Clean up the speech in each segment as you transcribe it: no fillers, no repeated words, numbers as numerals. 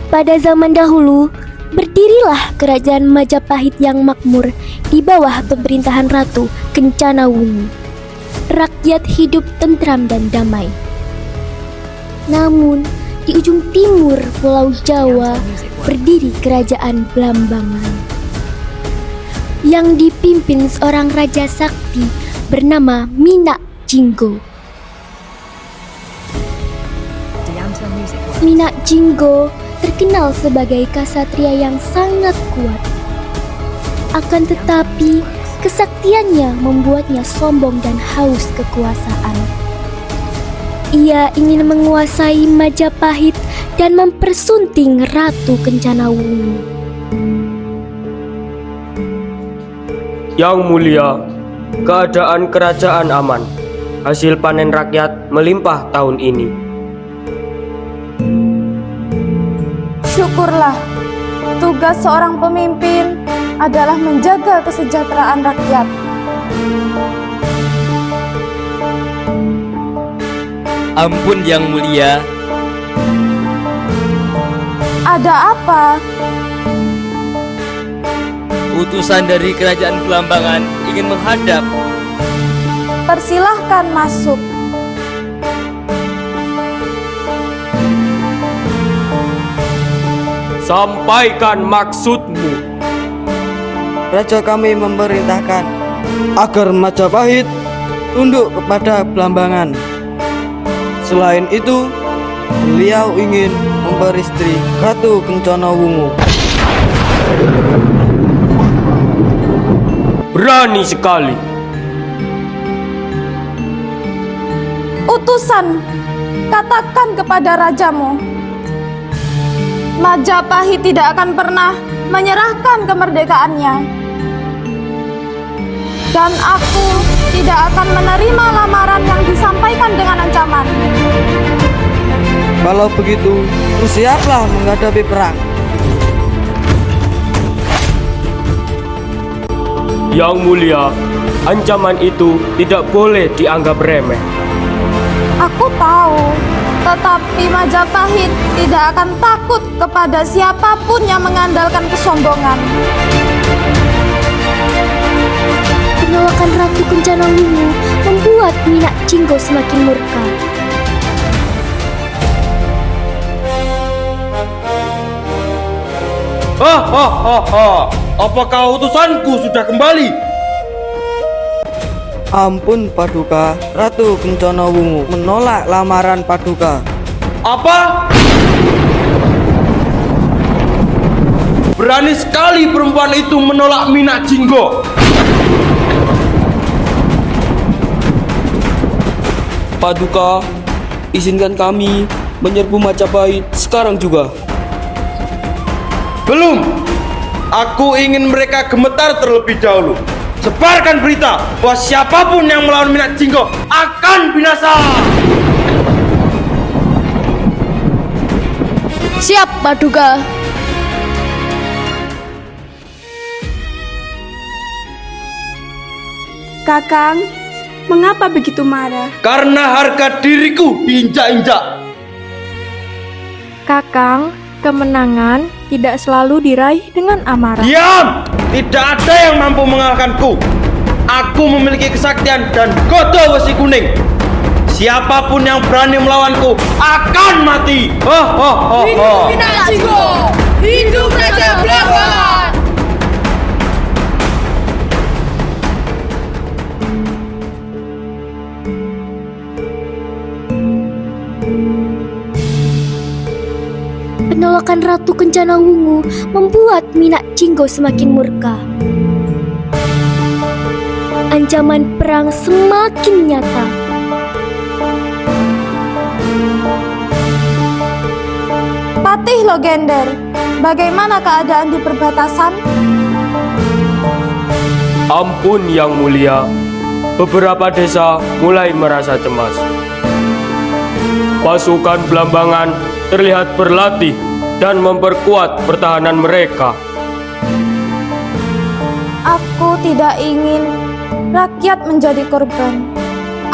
Pada zaman dahulu, berdirilah kerajaan Majapahit yang makmur di bawah pemerintahan Ratu Kencana Wungu. Rakyat hidup tentram dan damai. Namun, di ujung timur Pulau Jawa berdiri kerajaan Blambangan yang dipimpin seorang raja sakti bernama Minak Jinggo. Minak Jinggo terkenal sebagai ksatria yang sangat kuat. Akan tetapi, kesaktiannya membuatnya sombong dan haus kekuasaan. Ia ingin menguasai Majapahit dan mempersunting Ratu Kencana Wungu. Yang mulia, keadaan kerajaan aman. Hasil panen rakyat melimpah tahun ini. Syukurlah, tugas seorang pemimpin adalah menjaga kesejahteraan rakyat. Ampun Yang Mulia. Ada apa? Utusan dari kerajaan Blambangan ingin menghadap. Persilahkan masuk. Sampaikan maksudmu. Raja kami memerintahkan agar Majapahit tunduk kepada Blambangan. Selain itu, beliau ingin memperistri Ratu Kencana Wungu. Berani sekali. Utusan, katakan kepada rajamu, Majapahit tidak akan pernah menyerahkan kemerdekaannya. Dan aku tidak akan menerima lamaran yang disampaikan dengan ancaman. Kalau begitu, bersiaplah menghadapi perang. Yang mulia, ancaman itu tidak boleh dianggap remeh. Aku tahu, tetapi Majapahit tidak akan takut kepada siapapun yang mengandalkan kesombongan. Penolakan Ratu Kencana Wungu membuat Minak Jinggo semakin murka. Apakah utusanku sudah kembali? Ampun Paduka, Ratu Kencana Wungu menolak lamaran Paduka. Apa? Berani sekali perempuan itu menolak Minak Jinggo. Paduka, izinkan kami menyerbu Majapahit sekarang juga. Belum. Aku ingin mereka gemetar terlebih dahulu. Sebarkan berita bahwa siapapun yang melawan Minak Jinggo akan binasa. Siap, Paduka. Kakang, mengapa begitu marah? Karena harga diriku diinjak-injak. Kakang, kemenangan tidak selalu diraih dengan amarah. Diam! Tidak ada yang mampu mengalahkanku. Aku memiliki kesaktian dan godo besi kuning. Siapapun yang berani melawanku akan mati. Hidup Minak Jinggo! Hidup Raja Blambangan! Penolakan Ratu Kencana Wungu membuat Minak Jinggo semakin murka. Ancaman perang semakin nyata. Patih Logender, bagaimana keadaan di perbatasan? Ampun Yang Mulia, beberapa desa mulai merasa cemas. Pasukan Blambangan terlihat berlatih dan memperkuat pertahanan mereka. Aku tidak ingin rakyat menjadi korban.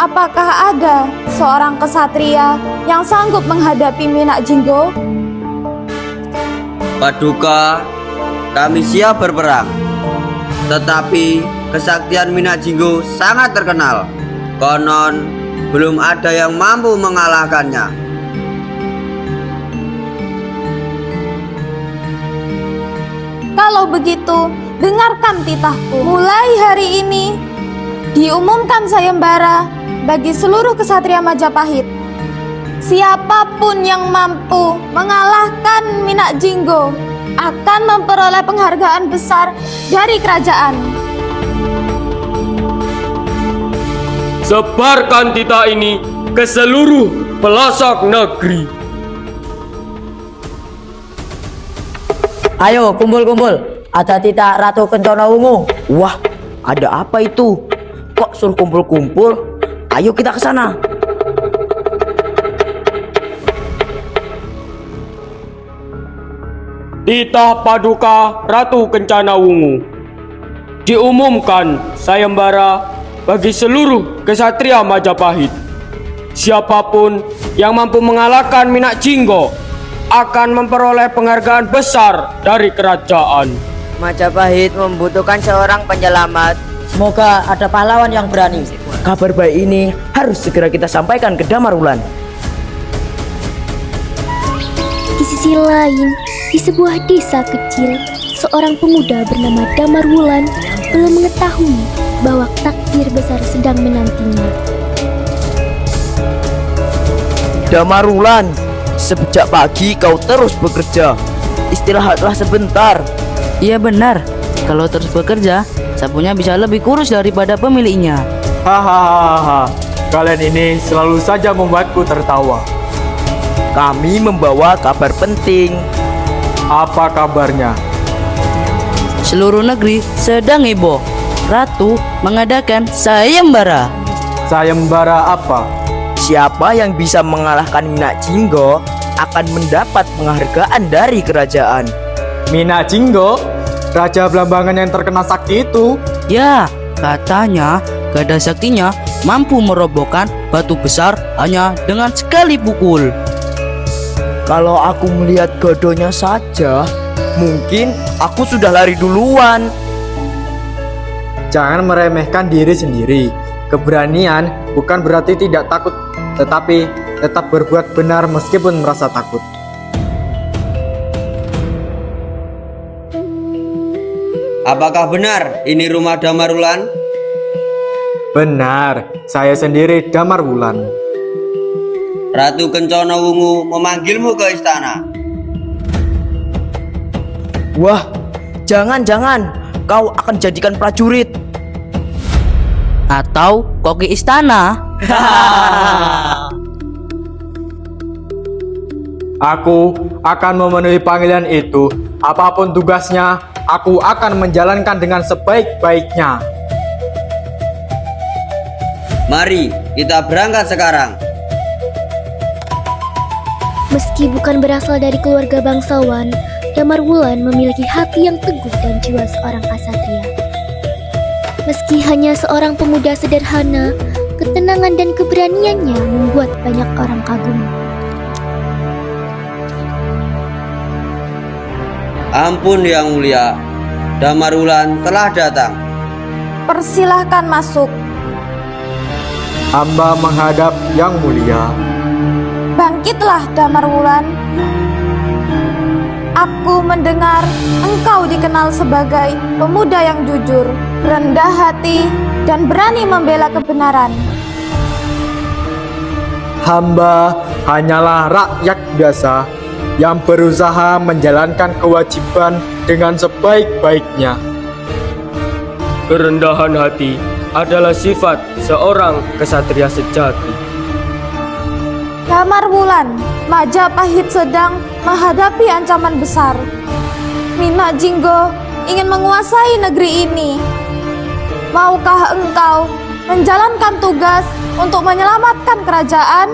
Apakah ada seorang kesatria yang sanggup menghadapi Minak Jinggo? Paduka, kami siap berperang. Tetapi kesaktian Minak Jinggo sangat terkenal. Konon belum ada yang mampu mengalahkannya. Kalau begitu, dengarkan titahku. Mulai hari ini, diumumkan sayembara bagi seluruh kesatria Majapahit. Siapapun yang mampu mengalahkan Minak Jinggo akan memperoleh penghargaan besar dari kerajaan. Sebarkan titah ini ke seluruh pelosok negeri. Ayo kumpul-kumpul, ada titah Ratu Kencana Wungu. Wah, ada apa itu? Kok suruh kumpul-kumpul? Ayo kita ke sana. Titah Paduka Ratu Kencana Wungu. Diumumkan sayembara bagi seluruh kesatria Majapahit. Siapapun yang mampu mengalahkan Minak Jinggo akan memperoleh penghargaan besar dari kerajaan. Majapahit membutuhkan seorang penyelamat. Semoga ada pahlawan yang berani. Kabar baik ini harus segera kita sampaikan ke Damar Wulan. Di sisi lain, di sebuah desa kecil, seorang pemuda bernama Damar Wulan belum mengetahui bahwa takdir besar sedang menantinya. Damar Wulan, sejak pagi kau terus bekerja. Istirahatlah sebentar. Iya benar, kalau terus bekerja, sapunya bisa lebih kurus daripada pemiliknya. Hahaha, kalian ini selalu saja membuatku tertawa. Kami membawa kabar penting. Apa kabarnya? Seluruh negeri sedang heboh. Ratu mengadakan sayembara. Sayembara apa? Siapa yang bisa mengalahkan Minak Jinggo akan mendapat penghargaan dari kerajaan. Minak Jinggo? Raja Blambangan yang terkenal sakti itu? Ya, katanya gada saktinya mampu merobohkan batu besar hanya dengan sekali pukul. Kalau aku melihat gadonya saja, mungkin aku sudah lari duluan. Jangan meremehkan diri sendiri. Keberanian bukan berarti tidak takut, tetapi tetap berbuat benar meskipun merasa takut. Apakah benar ini rumah Damar Wulan? Benar, saya sendiri Damar Wulan. Ratu Kencana Wungu memanggilmu ke istana. Wah, jangan-jangan kau akan jadikan prajurit Atau koki istana. Aku akan memenuhi panggilan itu. Apapun tugasnya, aku akan menjalankan dengan sebaik-baiknya. Mari kita berangkat sekarang. Meski bukan berasal dari keluarga bangsawan, Damar Wulan memiliki hati yang teguh dan jiwa seorang kasatria. Meski hanya seorang pemuda sederhana, ketenangan dan keberaniannya membuat banyak orang kagum. Ampun Yang Mulia, Damar Wulan telah datang. Persilahkan masuk. Hamba menghadap Yang Mulia. Bangkitlah Damar Wulan. Aku mendengar engkau dikenal sebagai pemuda yang jujur, rendah hati, dan berani membela kebenaran. Hamba hanyalah rakyat biasa yang berusaha menjalankan kewajiban dengan sebaik-baiknya. Kerendahan hati adalah sifat seorang kesatria sejati. Damar Wulan, Majapahit sedang menghadapi ancaman besar. Minak Jinggo ingin menguasai negeri ini. Maukah engkau menjalankan tugas untuk menyelamatkan kerajaan?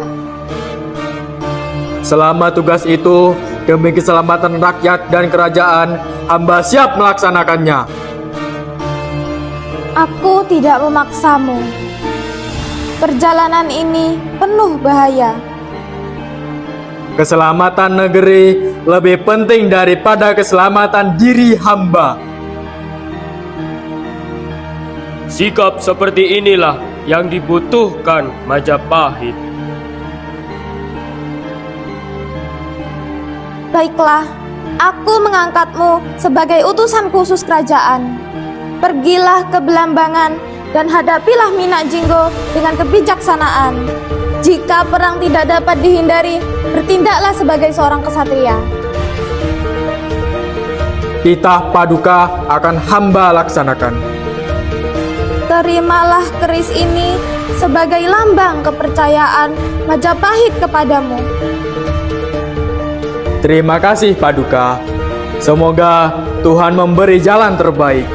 Selama tugas itu demi keselamatan rakyat dan kerajaan, hamba siap melaksanakannya. Aku tidak memaksamu. Perjalanan ini penuh bahaya. Keselamatan negeri lebih penting daripada keselamatan diri hamba. Sikap seperti inilah yang dibutuhkan Majapahit. Baiklah, aku mengangkatmu sebagai utusan khusus kerajaan. Pergilah ke Belambangan dan hadapilah Minak Jinggo dengan kebijaksanaan. Jika perang tidak dapat dihindari, bertindaklah sebagai seorang kesatria. Titah Paduka akan hamba laksanakan. Terimalah keris ini sebagai lambang kepercayaan Majapahit kepadamu. Terima kasih Paduka. Semoga Tuhan memberi jalan terbaik.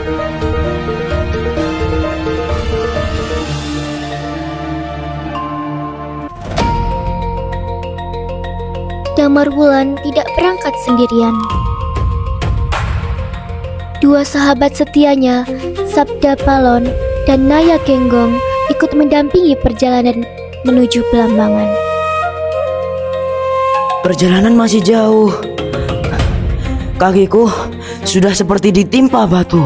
Damarwulan tidak berangkat sendirian. Dua sahabat setianya, Sabda Palon dan Naya Genggong, ikut mendampingi perjalanan menuju Belambangan. Perjalanan masih jauh. Kakiku sudah seperti ditimpa batu.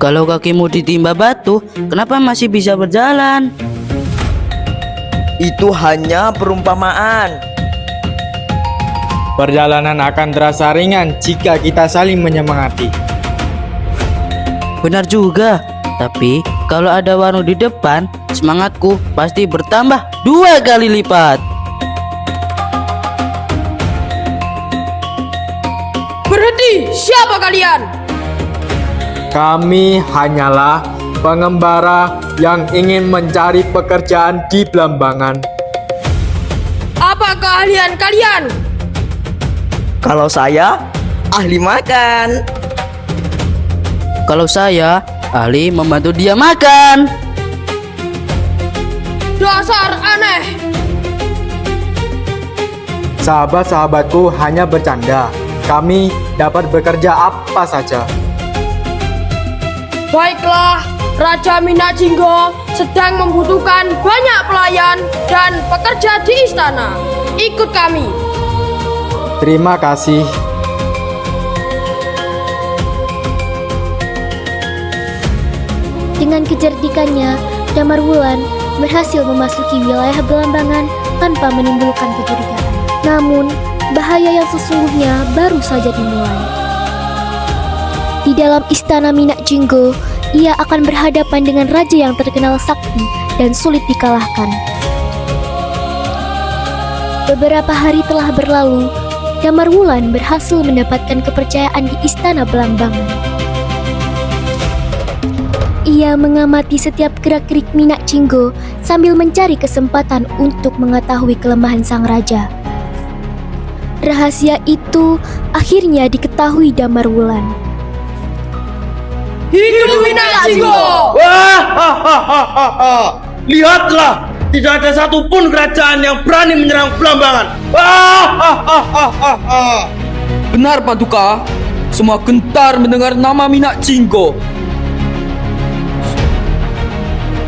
Kalau kakimu ditimpa batu, kenapa masih bisa berjalan? Itu hanya perumpamaan. Perjalanan akan terasa ringan jika kita saling menyemangati. Benar juga, tapi kalau ada Wanu di depan, semangatku pasti bertambah 2 kali lipat. Berhenti, siapa kalian? Kami hanyalah pengembara yang ingin mencari pekerjaan di Belambangan. Apa keahlian kalian? Kalau saya ahli makan. Kalau saya, ahli membantu dia makan. Dasar aneh. Sahabat-sahabatku hanya bercanda. Kami dapat bekerja apa saja. Baiklah, Raja Minak Jinggo sedang membutuhkan banyak pelayan dan pekerja di istana. Ikut kami. Terima kasih. Dengan kecerdikannya, Damarwulan berhasil memasuki wilayah Belambangan tanpa menimbulkan kecurigaan. Namun, bahaya yang sesungguhnya baru saja dimulai. Di dalam istana Minak Jinggo, ia akan berhadapan dengan raja yang terkenal sakti dan sulit dikalahkan. Beberapa hari telah berlalu, Damarwulan berhasil mendapatkan kepercayaan di istana Belambangan. Ia mengamati setiap gerak-gerik Minak Jinggo sambil mencari kesempatan untuk mengetahui kelemahan sang raja. Rahasia itu akhirnya diketahui Damarwulan. Hidup Minak Jinggo! Lihatlah, tidak ada satupun kerajaan yang berani menyerang Belambangan. Benar Paduka, semua gentar mendengar nama Minak Jinggo.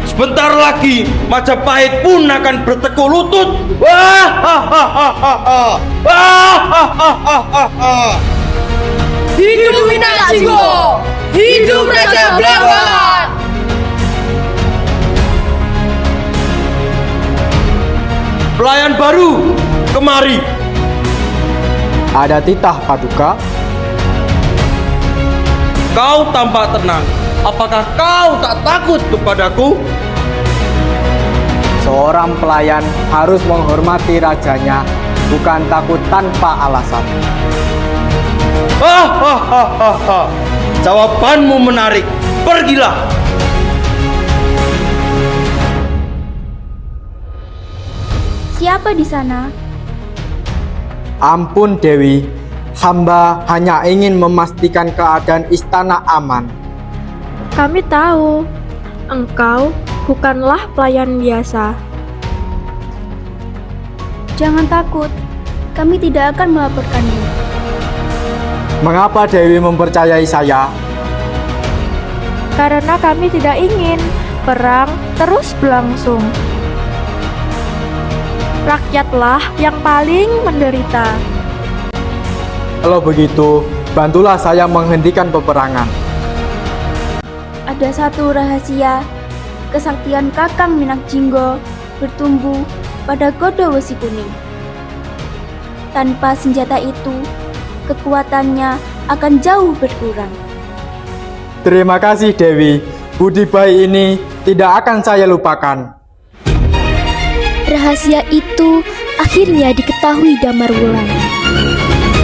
Sebentar lagi Majapahit pun akan bertekuk lutut. Hidup Minak Jinggo! Hidup Raja Belambangan! Pelayan baru, kemari. Ada titah Paduka. Kau tampak tenang. Apakah kau tak takut kepadaku? Seorang pelayan harus menghormati rajanya, bukan takut tanpa alasan. Jawabanmu menarik. Pergilah. Siapa di sana? Ampun Dewi, hamba hanya ingin memastikan keadaan istana aman. Kami tahu, engkau bukanlah pelayan biasa. Jangan takut, kami tidak akan melaporkanmu. Mengapa Dewi mempercayai saya? Karena kami tidak ingin perang terus berlangsung. rakyatlah yang paling menderita. Kalau begitu, bantulah saya menghentikan peperangan. Ada satu rahasia, kesaktian Kakang Minak Jinggo bertumbuh pada Godo Wesi Kuning. Tanpa senjata itu, kekuatannya akan jauh berkurang. Terima kasih Dewi, budi baik ini tidak akan saya lupakan. Rahasia itu akhirnya diketahui Damar Wulan.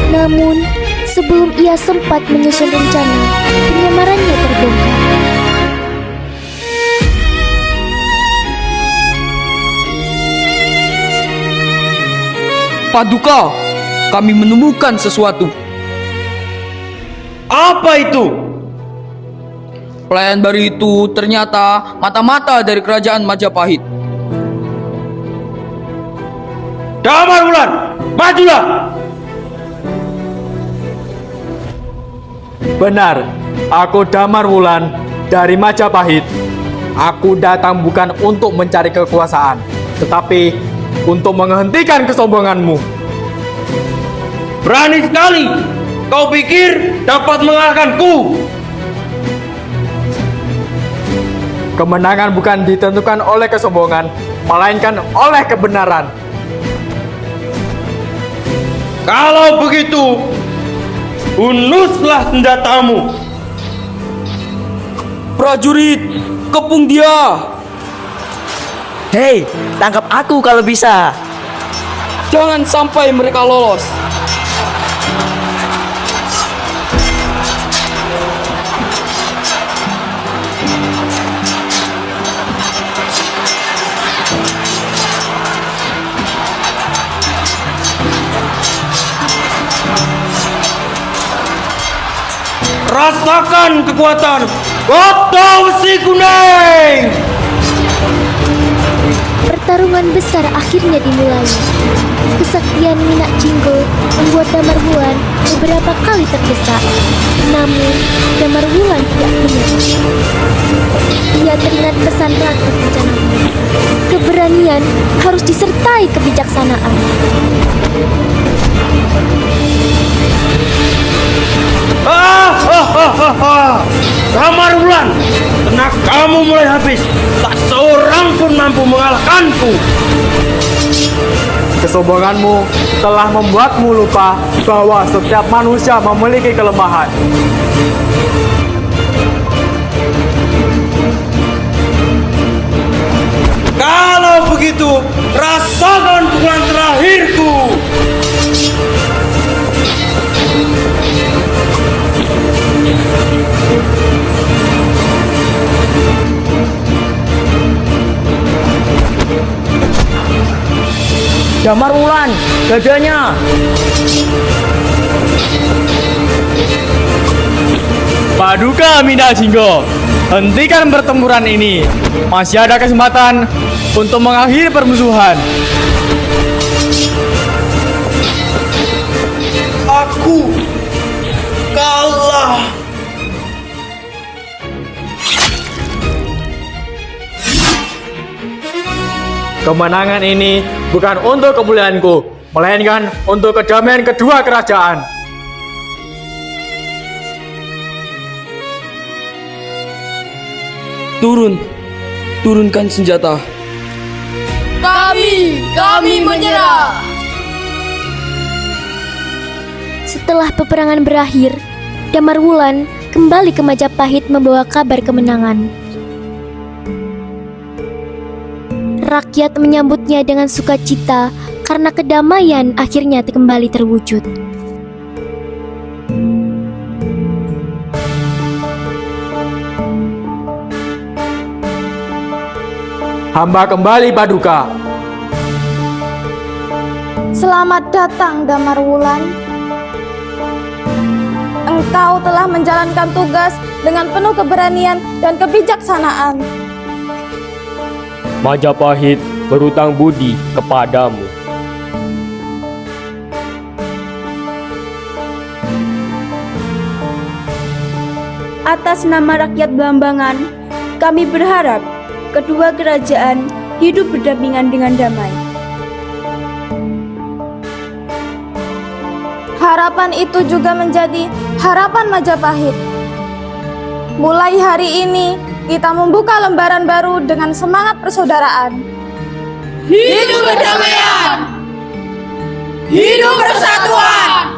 Namun, sebelum ia sempat menyusun rencana, penyamarannya terbongkar. Paduka, kami menemukan sesuatu. Apa itu? Pelayan baru itu ternyata mata-mata dari kerajaan Majapahit. Damar Wulan, majulah! Benar, aku Damar Wulan dari Majapahit. Aku datang bukan untuk mencari kekuasaan, tetapi untuk menghentikan kesombonganmu. Berani sekali! Kau pikir dapat mengalahkanku? Kemenangan bukan ditentukan oleh kesombongan, melainkan oleh kebenaran. Kalau begitu, hunuslah senjatamu. Prajurit, kepung dia. Hei, tangkap aku kalau bisa. Jangan sampai mereka lolos. Rasakan kekuatan Godo Wesi Kuning! Pertarungan besar akhirnya dimulai. Kesaktian Minak Jinggo membuat Damar Wulan beberapa kali terdesak. Namun, Damar Wulan tidak menyerah. Ia teringat pesan Ratu Kencana. Keberanian harus disertai kebijaksanaan. Damar Wulan, tenagamu mulai habis. Tak seorang pun mampu mengalahkanku. Kesombonganmu telah membuatmu lupa bahwa setiap manusia memiliki kelemahan. Kalau begitu, rasakan pukulan terakhirku. Damar Wulan, dadanya. Paduka Minak Jinggo, hentikan pertempuran ini. Masih ada kesempatan untuk mengakhiri permusuhan. Aku kalah. Kemenangan ini bukan untuk kemuliaanku, melainkan untuk kedamaian kedua kerajaan. Turunkan senjata. Kami menyerah. Setelah peperangan berakhir, Damar Wulan kembali ke Majapahit membawa kabar kemenangan. Rakyat menyambutnya dengan sukacita karena kedamaian akhirnya kembali terwujud. Hamba kembali Paduka. Selamat datang Damar Wulan. Engkau telah menjalankan tugas dengan penuh keberanian dan kebijaksanaan. Majapahit berutang budi kepadamu. Atas nama rakyat Blambangan, kami berharap kedua kerajaan hidup berdampingan dengan damai. Harapan itu juga menjadi harapan Majapahit. Mulai hari ini, kita membuka lembaran baru dengan semangat persaudaraan. Hidup perdamaian! Hidup persatuan!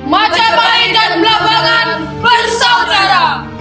Majapahit dan Belambangan bersaudara!